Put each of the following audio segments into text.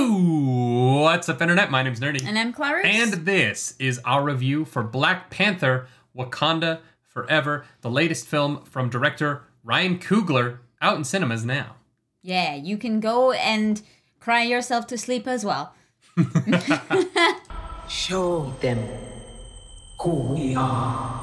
What's up, Internet? My name's Nerdy. And I'm Clarisse. And this is our review for Black Panther: Wakanda Forever, the latest film from director Ryan Coogler, out in cinemas now. Yeah, you can go and cry yourself to sleep as well. Show them who we are.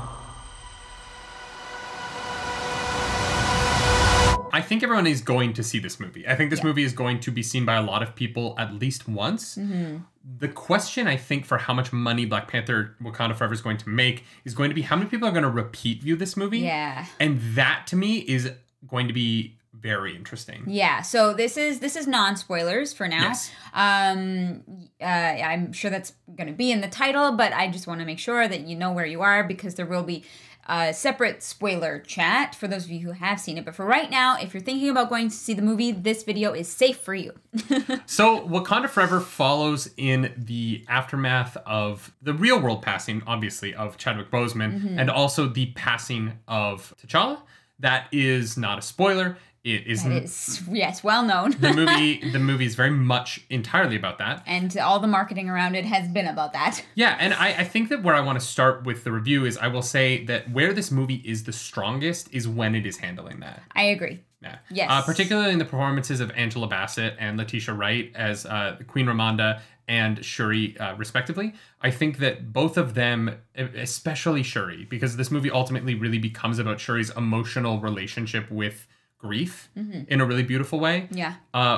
I think everyone is going to see this movie. I think this movie is going to be seen by a lot of people at least once. Mm-hmm. The question, I think, for how much money Black Panther Wakanda Forever is going to make is going to be how many people are going to repeat view this movie. Yeah. And that, to me, is going to be very interesting. Yeah, so this is non-spoilers for now. Yes. I'm sure that's going to be in the title, but I just want to make sure that you know where you are because there will be a separate spoiler chat for those of you who have seen it. But for right now, if you're thinking about going to see the movie, this video is safe for you. So Wakanda Forever follows in the aftermath of the real world passing, obviously, of Chadwick Boseman, and also the passing of T'Challa. That is not a spoiler. It isn't. It is, yes, well known. The movie is very much entirely about that. And all the marketing around it has been about that. Yeah, and I think that where I want to start with the review is I will say that where this movie is the strongest is when it is handling that. I agree. Yeah. Yes. Particularly in the performances of Angela Bassett and Letitia Wright as Queen Ramonda and Shuri, respectively. I think that both of them, especially Shuri, because this movie ultimately really becomes about Shuri's emotional relationship with grief in a really beautiful way. Yeah.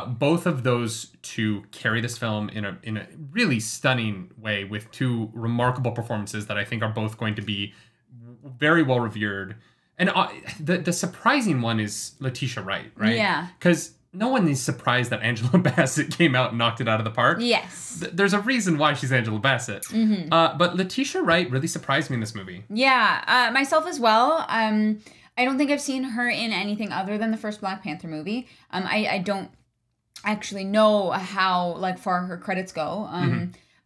Both of those two carry this film in a really stunning way with two remarkable performances that I think are both going to be very well revered. And the surprising one is Letitia Wright, right? Yeah. Because no one is surprised that Angela Bassett came out and knocked it out of the park. Yes. There's a reason why she's Angela Bassett. But Letitia Wright really surprised me in this movie. Yeah, myself as well. I don't think I've seen her in anything other than the first Black Panther movie. I don't actually know how far her credits go.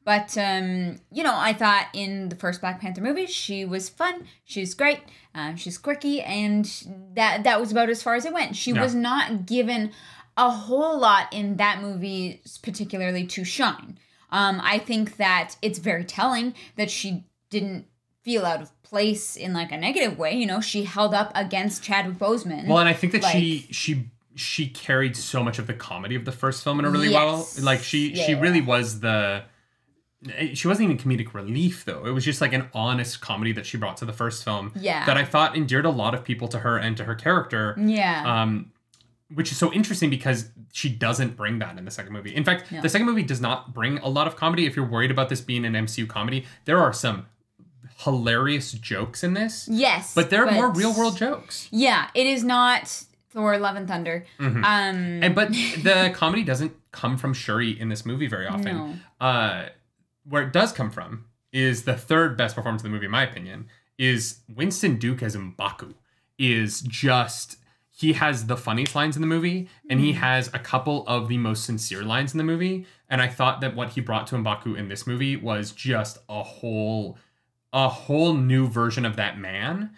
But, you know, I thought in the first Black Panther movie, she was fun, she's great, she's quirky, and that was about as far as it went. She was not given a whole lot in that movie, particularly to shine. I think that it's very telling that she didn't feel out of place in a negative way. You know, she held up against Chadwick Boseman. Well, and I think that she carried so much of the comedy of the first film in a really well. She really was she wasn't even comedic relief, though. It was just an honest comedy that she brought to the first film. Yeah. That I thought endeared a lot of people to her and to her character. Yeah. Which is so interesting because she doesn't bring that in the second movie. In fact, the second movie does not bring a lot of comedy. If you're worried about this being an MCU comedy, there are some hilarious jokes in this. Yes. But they're more real-world jokes. Yeah, it is not Thor: Love and Thunder. But the comedy doesn't come from Shuri in this movie very often. No. Where it does come from is the third best performance of the movie, in my opinion, is Winston Duke as M'Baku. He has the funniest lines in the movie, and he has a couple of the most sincere lines in the movie. And I thought that what he brought to M'Baku in this movie was just a whole new version of that man.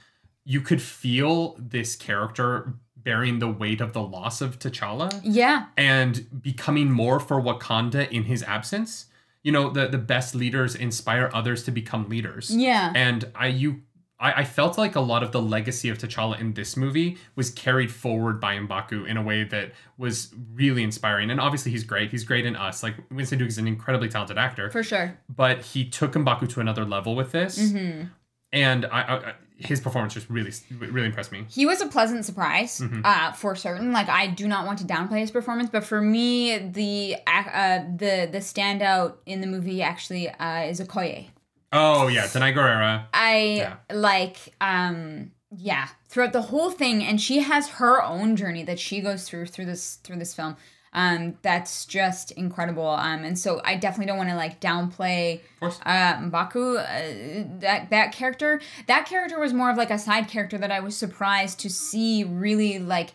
You could feel this character bearing the weight of the loss of T'Challa. Yeah. And becoming more for Wakanda in his absence. You know, the best leaders inspire others to become leaders. Yeah. And I felt like a lot of the legacy of T'Challa in this movie was carried forward by M'Baku in a way that was really inspiring. And obviously he's great. He's great in Us. Winston Duke is an incredibly talented actor. For sure. But he took M'Baku to another level with this. And his performance just really, really impressed me. He was a pleasant surprise, for certain. I do not want to downplay his performance, but for me, the standout in the movie actually is Okoye. Oh yeah, Danai Gurira. Throughout the whole thing, and she has her own journey that she goes through this film. That's just incredible. And so I definitely don't want to downplay M'Baku. That character. That character was more of a side character that I was surprised to see really be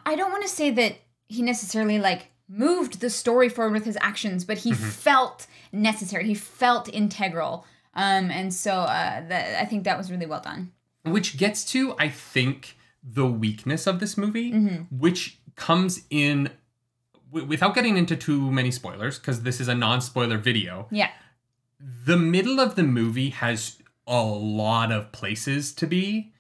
I don't want to say that he necessarily moved the story forward with his actions, but he felt necessary. He felt integral. And so I think that was really well done. Which gets to, I think, the weakness of this movie, which comes in without getting into too many spoilers, because this is a non-spoiler video. Yeah. The middle of the movie has a lot of places to be.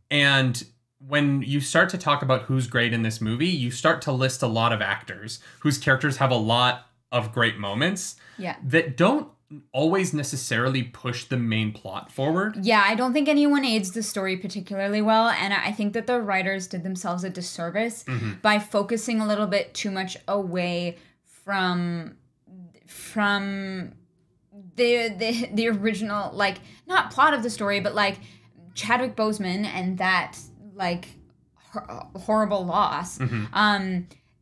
And when you start to talk about who's great in this movie, you start to list a lot of actors whose characters have a lot of great moments that don't always necessarily push the main plot forward. Yeah, I don't think anyone aids the story particularly well, and I think that the writers did themselves a disservice by focusing a little bit too much away from the original, like, not plot of the story, but like Chadwick Boseman and that like horrible loss.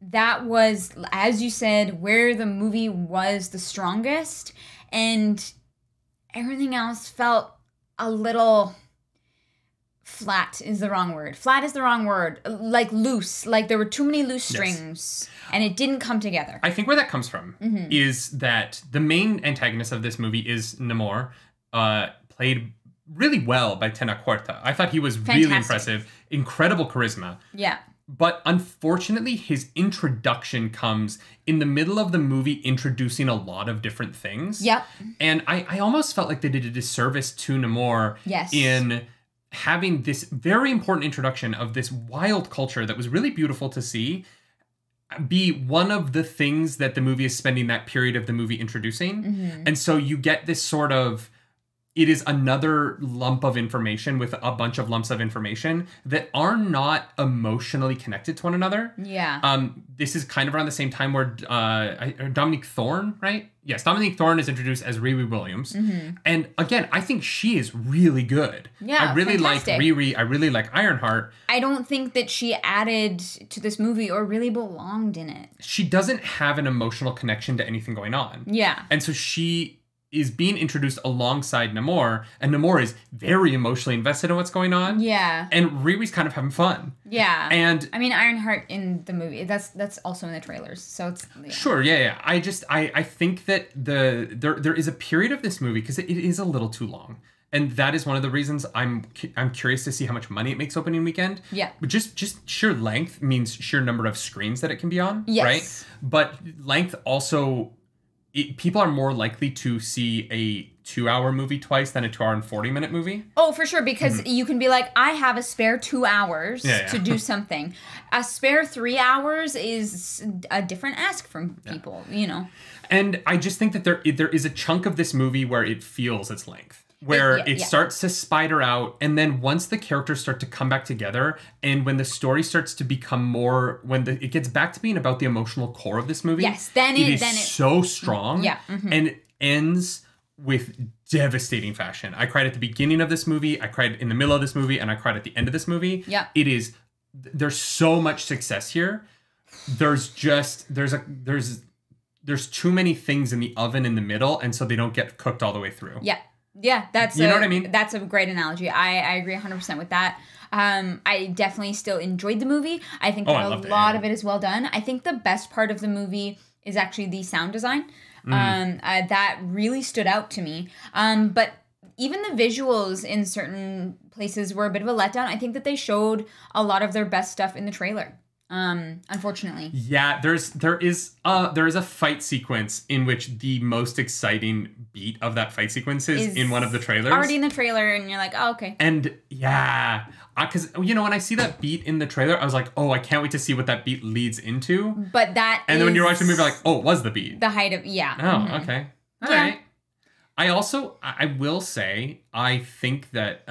That was, as you said, where the movie was the strongest, and everything else felt a little flat is the wrong word. Flat is the wrong word. Like loose. Like there were too many loose strings, and it didn't come together. I think where that comes from is that the main antagonist of this movie is Namor, played really well by Tena Cuarta. I thought he was really impressive. Incredible charisma. Yeah. But unfortunately, his introduction comes in the middle of the movie, introducing a lot of different things. Yep. And I almost felt like they did a disservice to Namor in having this very important introduction of this wild culture that was really beautiful to see be one of the things that the movie is spending that period of the movie introducing. And so you get this sort of, it is another lump of information with a bunch of lumps of information that are not emotionally connected to one another. Yeah. This is kind of around the same time where Dominique Thorne, right? Yes, Dominique Thorne is introduced as Riri Williams. And again, I think she is really good. Yeah, I really fantastic. like Riri. I really like Ironheart. I don't think that she added to this movie or really belonged in it. She doesn't have an emotional connection to anything going on. Yeah. And so she is being introduced alongside Namor, and Namor is very emotionally invested in what's going on. Yeah. And Riri's kind of having fun. Yeah. And I mean, Ironheart in the movie, that's also in the trailers. So it's sure, yeah. I think that there is a period of this movie, because it is a little too long. And that is one of the reasons I'm curious to see how much money it makes opening weekend. Yeah. But just sheer length means sheer number of screens that it can be on, yes. right? But length also, people are more likely to see a 2-hour movie twice than a 2-hour and 40-minute movie. Oh, for sure, because you can be like, I have a spare 2 hours to do something. A spare 3 hours is a different ask from people, you know. And I just think that there is a chunk of this movie where it feels its length. Where it starts to spider out, and then once the characters start to come back together, and when the story starts to become more, it gets back to being about the emotional core of this movie, then it is so strong, and it ends with devastating fashion. I cried at the beginning of this movie, I cried in the middle of this movie, and I cried at the end of this movie. Yeah, there's so much success here. There's too many things in the oven in the middle, and so they don't get cooked all the way through. Yeah, that's you know what I mean? That's a great analogy. I agree 100% with that. I definitely still enjoyed the movie. I think that a lot of it is well done. I think the best part of the movie is actually the sound design. That really stood out to me. But even the visuals in certain places were a bit of a letdown. I think that they showed a lot of their best stuff in the trailer. Unfortunately. Yeah, there is a fight sequence in which the most exciting beat of that fight sequence is in one of the trailers. Already in the trailer, and you're like, oh, okay. And yeah, because when I see that beat in the trailer, I was like, oh, I can't wait to see what that beat leads into. But and then when you're watching the movie, you're like, oh, it was the beat. The height of Oh, okay. All right. I also, I will say, I think that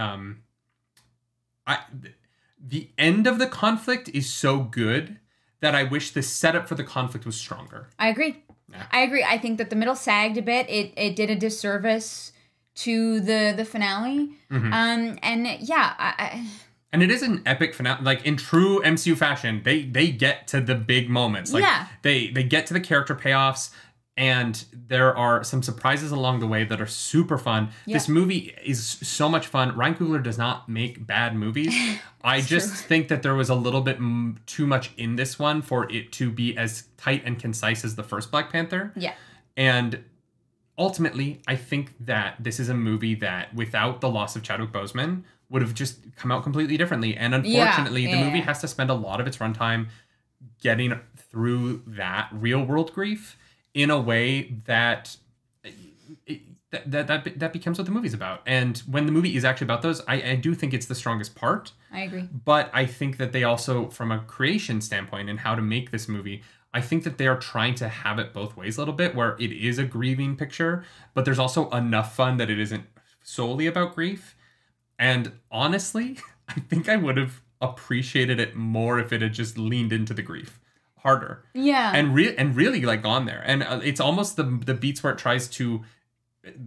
the end of the conflict is so good that I wish the setup for the conflict was stronger. I agree. Yeah. I agree. I think that the middle sagged a bit. It did a disservice to the finale. And and it is an epic finale. Like in true MCU fashion, they get to the big moments. Like they get to the character payoffs. And there are some surprises along the way that are super fun. Yeah. This movie is so much fun. Ryan Coogler does not make bad movies. I just think that there was a little bit too much in this one for it to be as tight and concise as the first Black Panther. Yeah. And ultimately, I think that this is a movie that, without the loss of Chadwick Boseman, would have just come out completely differently. And unfortunately, the movie has to spend a lot of its runtime getting through that real world grief in a way that that becomes what the movie's about. And when the movie is actually about those, I do think it's the strongest part. I agree. But I think that they also, from a creation standpoint and how to make this movie, I think that they are trying to have it both ways a little bit, where it is a grieving picture, but there's also enough fun that it isn't solely about grief. And honestly, I think I would have appreciated it more if it had just leaned into the grief harder. Yeah. And really like gone there. And it's almost the beats where it tries to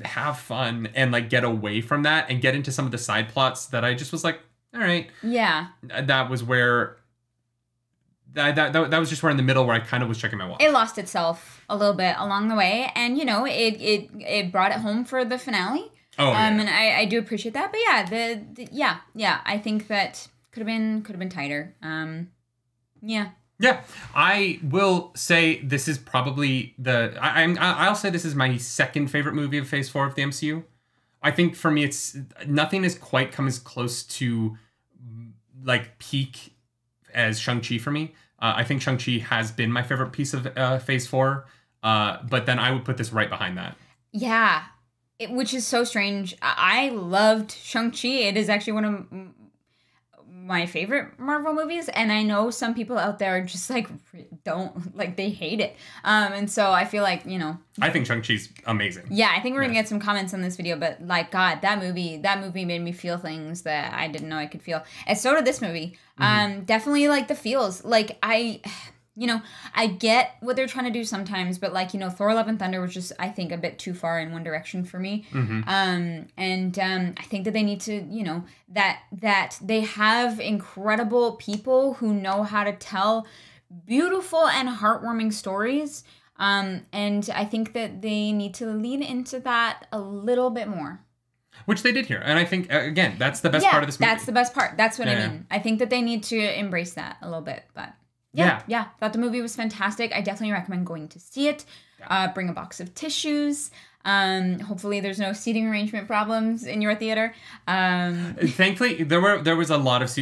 have fun and like get away from that and get into some of the side plots that I just was like, all right. Yeah. That was where that was just where in the middle where I kind of was checking my watch. It lost itself a little bit along the way, and it brought it home for the finale. Oh, yeah. And I do appreciate that. But yeah, I think that could have been tighter. Yeah. Yeah, I will say this is probably I'll say this is my second favorite movie of Phase 4 of the MCU. I think for me, it's nothing has quite come as close to like peak as Shang-Chi for me. I think Shang-Chi has been my favorite piece of Phase 4, but then I would put this right behind that. Yeah, which is so strange. I loved Shang-Chi. It is actually one of my favorite Marvel movies, and I know some people out there are just like they hate it, and so I feel like I think Shang-Chi's amazing. Yeah, I think we're gonna get some comments on this video, but like, God, that movie made me feel things that I didn't know I could feel, and so did this movie. Definitely like the feels. Like I get what they're trying to do sometimes, but like, Thor: Love and Thunder was just, I think, a bit too far in one direction for me. I think that they need to, that they have incredible people who know how to tell beautiful and heartwarming stories. And I think that they need to lean into that a little bit more. Which they did here. And I think, again, that's the best part of this movie. That's the best part. That's what I mean. I think that they need to embrace that a little bit, but... Yeah. Thought the movie was fantastic. I definitely recommend going to see it. Bring a box of tissues. Hopefully there's no seating arrangement problems in your theater. Thankfully, there was a lot of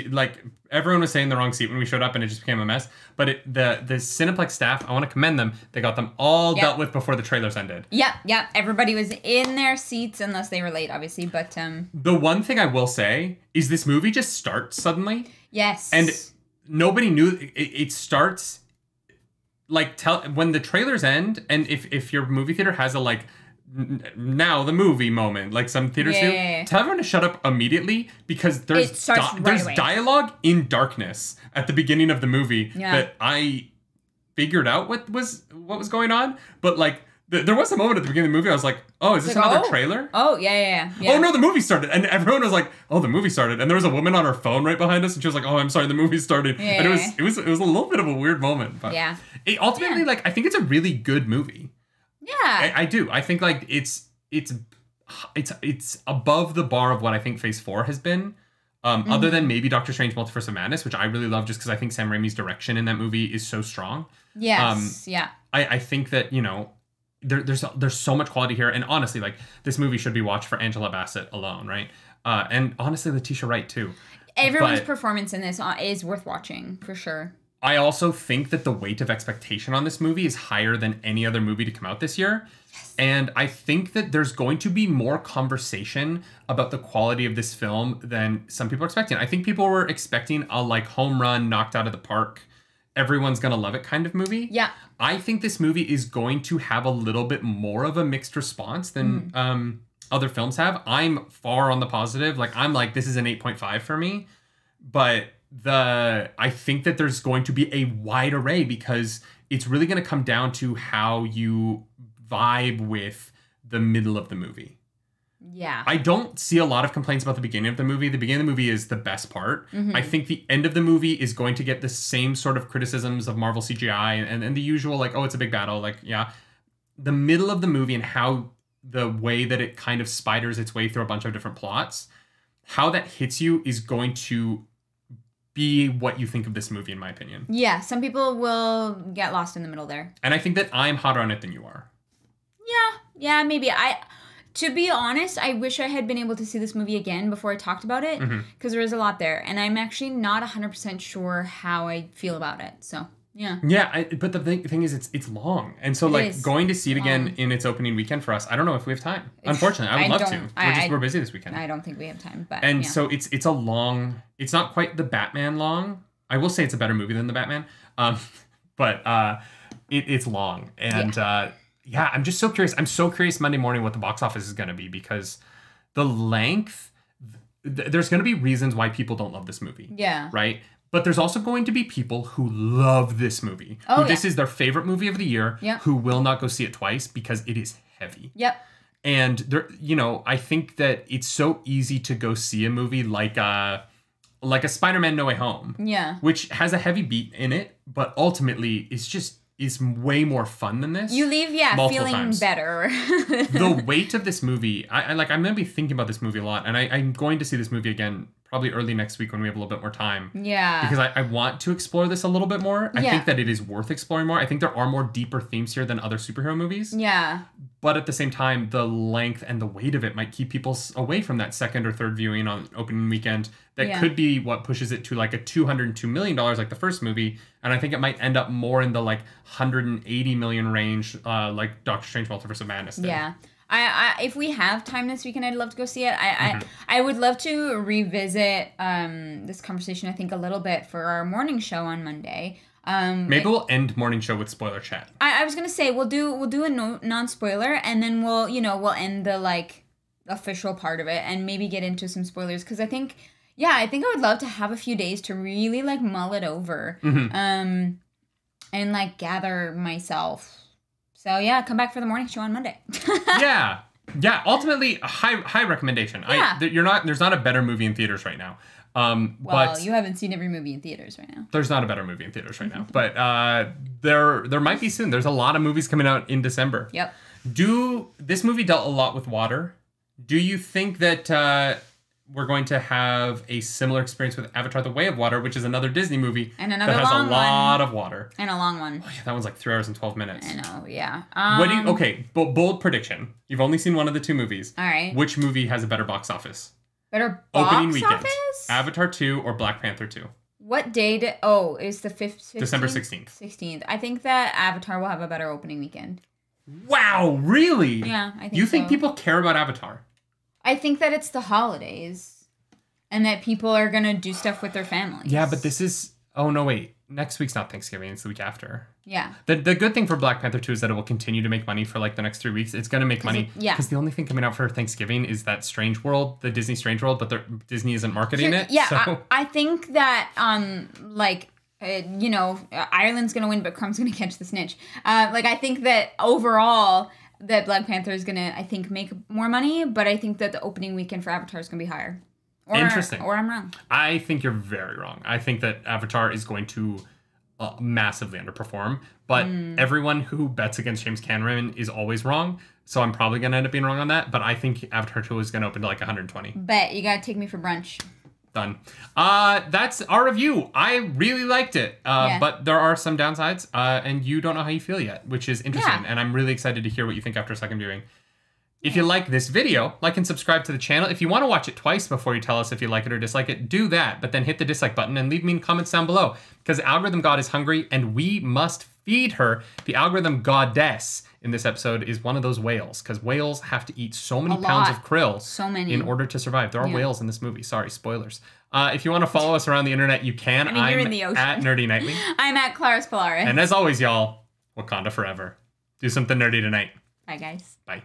everyone was saying the wrong seat when we showed up, and it just became a mess. But the Cineplex staff, I want to commend them. They got them all dealt with before the trailers ended. Yeah. Everybody was in their seats unless they were late, obviously. But the one thing I will say is this movie just starts suddenly. Yes. And nobody knew it starts like when the trailers end, and if your movie theater has a now the movie moment, like some theaters do, tell everyone to shut up immediately, because there's dialogue in darkness at the beginning of the movie that I figured out what was going on, but there was a moment at the beginning of the movie I was like, oh, is this another trailer? Oh, yeah. Oh, no, the movie started. And everyone was like, oh, the movie started. And there was a woman on her phone right behind us, and she was like, oh, I'm sorry, the movie started. Yeah, and it was a little bit of a weird moment. But it ultimately, I think it's a really good movie. Yeah. I do. I think, it's above the bar of what I think Phase 4 has been. Other than maybe Doctor Strange Multiverse of Madness, which I really love just because I think Sam Raimi's direction in that movie is so strong. Yes, I think that, there's so much quality here, and honestly, this movie should be watched for Angela Bassett alone, right? And honestly, Letitia Wright too. Everyone's performance in this is worth watching for sure. I also think that the weight of expectation on this movie is higher than any other movie to come out this year. Yes. And I think that there's going to be more conversation about the quality of this film than some people are expecting. I think people were expecting a home run, knocked out of the park, everyone's gonna love it kind of movie. Yeah. I think this movie is going to have a little bit more of a mixed response than other films have. I'm far on the positive. This is an 8.5 for me. But I think that there's going to be a wide array, because it's really going to come down to how you vibe with the middle of the movie. Yeah. I don't see a lot of complaints about the beginning of the movie. The beginning of the movie is the best part. I think the end of the movie is going to get the same sort of criticisms of Marvel CGI and the usual, oh, it's a big battle. The middle of the movie and how the way that it kind of spiders its way through a bunch of different plots, how that hits you is going to be what you think of this movie, in my opinion. Yeah, some people will get lost in the middle there. And I think that I'm hotter on it than you are. Yeah, maybe. To be honest, I wish I had been able to see this movie again before I talked about it, because there is a lot there, and I'm actually not 100% sure how I feel about it. So Yeah. Yeah, but the thing is, it's long, and so like is going to see it again long. in its opening weekend for us, I don't know if we have time. Unfortunately, I would love to. We're busy this weekend, I don't think we have time, but and so it's a long. It's not quite the Batman long. I will say it's a better movie than the Batman, but it's long, and yeah, I'm just so curious. I'm so curious Monday morning what the box office is going to be, because the length. There's going to be reasons why people don't love this movie. Yeah. Right. But there's also going to be people who love this movie. Oh, This is their favorite movie of the year. Yeah. Who will not go see it twice because it is heavy. Yep. And there, I think that it's so easy to go see a movie like a Spider-Man No Way Home. Yeah. Which has a heavy beat in it, but ultimately is way more fun than this. You leave, feeling times. better. The weight of this movie, I'm going to be thinking about this movie a lot, and I'm going to see this movie again probably early next week when we have a little bit more time. Yeah. Because I want to explore this a little bit more. I think that it is worth exploring more. I think there are more deeper themes here than other superhero movies. Yeah. But at the same time, the length and the weight of it might keep people away from that second or third viewing on opening weekend. That could be what pushes it to like a $202 million like the first movie. And I think it might end up more in the like 180 million range like Doctor Strange Multiverse of Madness did. Yeah. I if we have time this weekend, I'd love to go see it. I would love to revisit this conversation, I think, a little bit for our morning show on Monday. Maybe we'll end morning show with spoiler chat. I was gonna say we'll do a non-spoiler, and then we'll end the like official part of it and maybe get into some spoilers, because I think I would love to have a few days to really like mull it over and like gather myself. So yeah, come back for the morning show on Monday. Yeah. Ultimately, a high recommendation. Yeah. There's not a better movie in theaters right now. Well, but you haven't seen every movie in theaters right now. There's not a better movie in theaters right now, but there might be soon. There's a lot of movies coming out in December. Yep. This movie dealt a lot with water. Do you think that we're going to have a similar experience with Avatar: The Way of Water, which is another Disney movie and another that has long a lot one. of water? And a long one. Oh, yeah, that one's like 3 hours and 12 minutes. I know, yeah. Okay, bold prediction. You've only seen one of the two movies. All right. Which movie has a better box office? Better Opening box weekend. office? Avatar 2 or Black Panther 2? What day did... Oh, it's the 5th? December 16th. 16th. I think that Avatar will have a better opening weekend. Wow, really? Yeah, I think You think so. people care about Avatar? I think that it's the holidays. And that people are going to do stuff with their families. Yeah, but this is... Oh, no, wait. Next week's not Thanksgiving. It's the week after. Yeah. The good thing for Black Panther 2 is that it will continue to make money for like the next 3 weeks. It's going to make money. Because the only thing coming out for Thanksgiving is that Strange World, the Disney Strange World, but Disney isn't marketing it. Yeah, so. I think that, Ireland's going to win, but Crumb's going to catch the snitch. I think that overall... that Black Panther is going to, I think, make more money, but I think that the opening weekend for Avatar is going to be higher. Interesting. Or I'm wrong. I think you're very wrong. I think that Avatar is going to massively underperform, but everyone who bets against James Cameron is always wrong, so I'm probably going to end up being wrong on that, but I think Avatar 2 is going to open to like 120. Bet. You got to take me for brunch. Done. That's our review. I really liked it, but there are some downsides, and you don't know how you feel yet, which is interesting, and I'm really excited to hear what you think after a second viewing. If you like this video, like and subscribe to the channel. If you want to watch it twice before you tell us if you like it or dislike it, do that, but then hit the dislike button and leave me comments down below, because Algorithm God is hungry and we must feed her. The algorithm goddess in this episode is one of those whales, because whales have to eat so many pounds of krill in order to survive. There are whales in this movie. Sorry, spoilers. If you want to follow us around the internet, you can. You're in the ocean. At Nerdy Nightly. I'm at Claris Polaris. And as always, y'all, Wakanda forever. Do something nerdy tonight. Bye, guys. Bye.